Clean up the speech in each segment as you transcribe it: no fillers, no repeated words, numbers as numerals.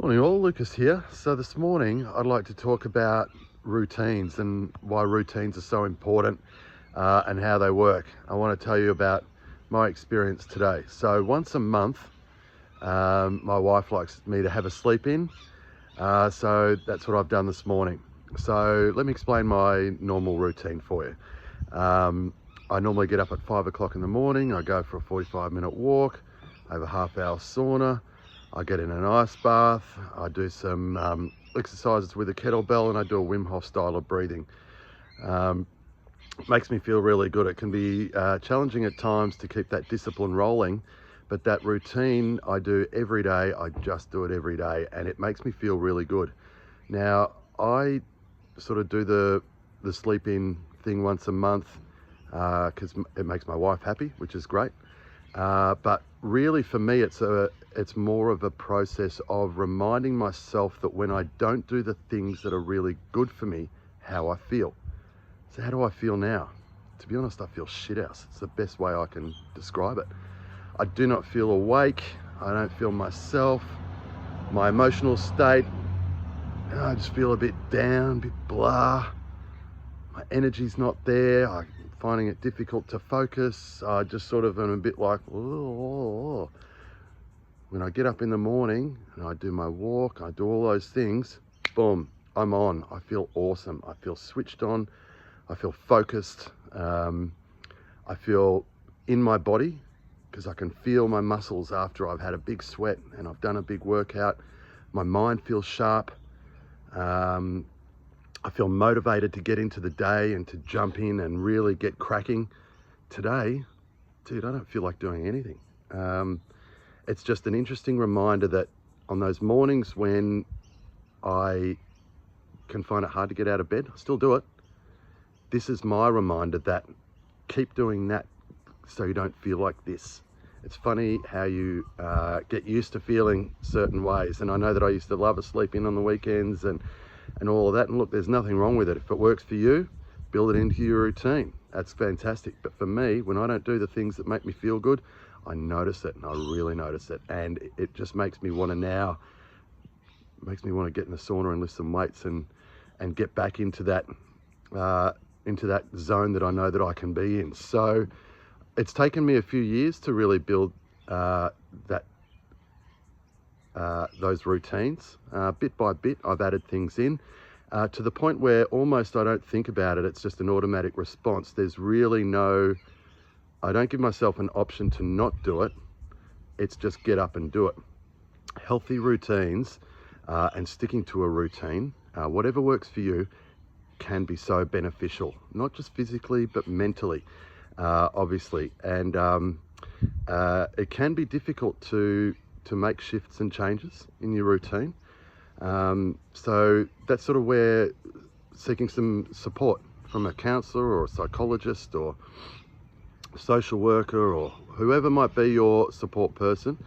Morning all, Lucas here. So this morning I'd like to talk about routines and why routines are so important and how they work. I want to tell you about my experience today. So once a month, my wife likes me to have a sleep in. So that's what I've done this morning. So let me explain my normal routine for you. I normally get up at 5 o'clock in the morning. I go for a 45-minute walk. I have a half-hour sauna. I get in an ice bath. I do some exercises with a kettlebell, and I do a Wim Hof style of breathing. Makes me feel really good. It can be challenging at times to keep that discipline rolling, but that routine I do every day. I just do it every day, and it makes me feel really good. Now, I sort of do the sleep-in thing once a month because it makes my wife happy, which is great. But really for me, it's more of a process of reminding myself that when I don't do the things that are really good for me, how I feel. So how do I feel now? To be honest, I feel shit house. It's the best way I can describe it. I do not feel awake. I don't feel myself. My emotional state, I just feel a bit down, a bit blah. My energy's not there. I'm finding it difficult to focus. I just sort of am a bit like, oh. When I get up in the morning and I do my walk, I do all those things, boom, I'm on. I feel awesome. I feel switched on. I feel focused. I feel in my body because I can feel my muscles after I've had a big sweat and I've done a big workout. My mind feels sharp. I feel motivated to get into the day and to jump in and really get cracking. Today, dude, I don't feel like doing anything. It's just an interesting reminder that on those mornings when I can find it hard to get out of bed, I still do it. This is my reminder that keep doing that so you don't feel like this. It's funny how you get used to feeling certain ways. And I know that I used to love a sleep in on the weekends and all of that. And look, there's nothing wrong with it. If it works for you, build it into your routine. That's fantastic. But for me, when I don't do the things that make me feel good, I notice it, and I really notice it. And it just makes me want to get in the sauna and lift some weights and get back into that zone that I know that I can be in. So it's taken me a few years to really build those routines. Bit by bit, I've added things in to the point where almost I don't think about it. It's just an automatic response. There's really I don't give myself an option to not do it. It's just get up and do it. Healthy routines and sticking to a routine, whatever works for you, can be so beneficial, not just physically, but mentally, obviously. And it can be difficult to make shifts and changes in your routine. So that's sort of where seeking some support from a counselor or a psychologist or social worker or whoever might be your support person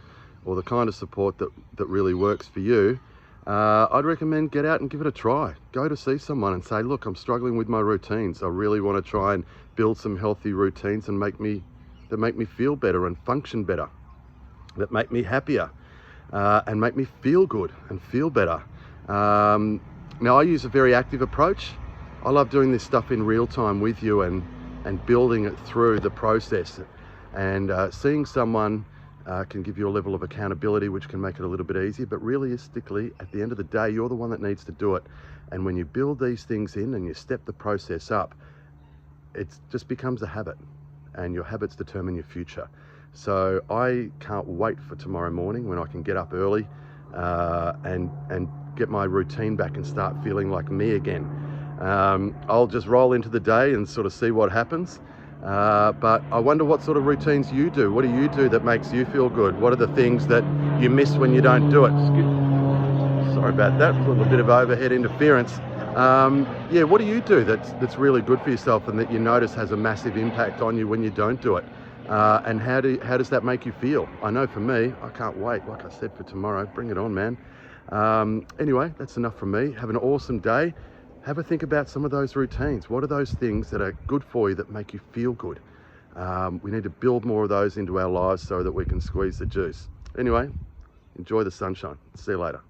or the kind of support that really works for you, I'd recommend get out and give it a try. Go to see someone and say, look, I'm struggling with my routines. I really want to try and build some healthy routines and make me feel better and function better, that make me happier and make me feel good and feel better. Now I use a very active approach. I love doing this stuff in real time with you and building it through the process, and seeing someone can give you a level of accountability which can make it a little bit easier, but realistically at the end of the day you're the one that needs to do it. And when you build these things in and you step the process up, it just becomes a habit, and your habits determine your future. So I can't wait for tomorrow morning when I can get up early and get my routine back and start feeling like me again. I'll just roll into the day and sort of see what happens. But I wonder what sort of routines you do. What do you do that makes you feel good? What are the things that you miss when you don't do it? Sorry about that, a little bit of overhead interference. Yeah, what do you do that's really good for yourself and that you notice has a massive impact on you when you don't do it? And how does that make you feel? I know for me, I can't wait, like I said, for tomorrow. Bring it on, man. Anyway, that's enough from me. Have an awesome day. Have a think about some of those routines. What are those things that are good for you that make you feel good? We need to build more of those into our lives so that we can squeeze the juice. Anyway, enjoy the sunshine. See you later.